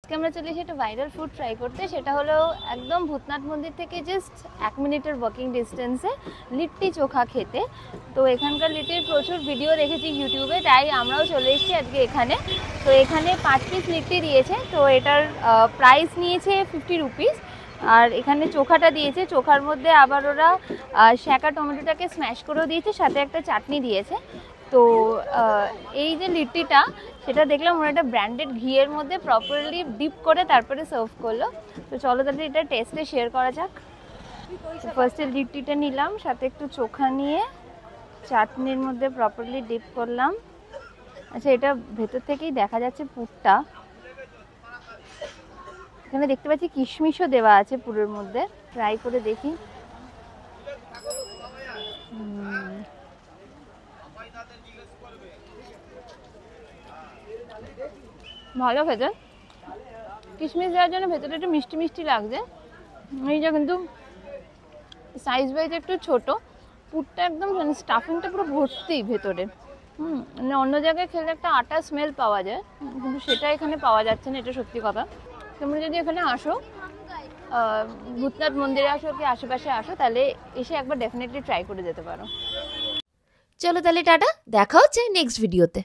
আজকে আমরা চলে এসেছি একটা ভাইরাল ফুড ট্রাই করতে, সেটা হলো একদম ভূতনাথ মন্দির থেকে জাস্ট 1 মিনিটের ওয়াকিং ডিস্টেন্সে লিট্টি চোখা খেতে। তো এখানকার লিট্টির প্রচুর ভিডিও দেখেছি ইউটিউবে, তাই আমরাও চলে এসেছি আজকে এখানে। তো এখানে 5 পিস লিট্টি দিয়েছে, তো এটার প্রাইস নিয়েছে 50 রুপিস। আর এখানে চোখাটা দিয়েছে, চোখার মধ্যে আবার ওরা শ্যাকা টমেটোটাকে স্ম্যাশ করেও দিয়েছে, সাথে একটা চাটনি দিয়েছে। তো এই যে লিট্টিটা, সেটা দেখলাম ওরা একটা ব্র্যান্ডেড ঘিয়ের মধ্যে প্রপারলি ডিপ করে তারপরে সার্ভ করলো। তো চলো তাহলে এটা টেস্টে শেয়ার করা যাক। ফার্স্টে লিট্টিটা নিলাম, সাথে একটু চোখা নিয়ে চাটনির মধ্যে প্রপারলি ডিপ করলাম। আচ্ছা, এটা ভেতর থেকেই দেখা যাচ্ছে পুরটা। এখানে দেখতে পাচ্ছি কিশমিশও দেওয়া আছে পুরের মধ্যে। ট্রাই করে দেখি। ভালো খেতে, কিশমিশ দেওয়ার জন্য ভেতরে একটু মিষ্টি মিষ্টি লাগছে। এইটা কিন্তু সাইজ ওয়াইজ একটু ছোট, পুরটা একদম স্টাফিংটা পুরো ভর্তি ভেতরে। মানে অন্য জায়গায় খেলে একটা আটা স্মেল পাওয়া যায়, কিন্তু সেটা এখানে পাওয়া যাচ্ছে না, এটা সত্যি কথা। তোমরা যদি এখানে আসো, ভূতনাথ মন্দিরে আসো কি আশেপাশে আসো, তাহলে এসে একবার ডেফিনেটলি ট্রাই করে যেতে পারো। চলো তাহলে টাটা, দেখা হচ্ছে নেক্সট ভিডিওতে।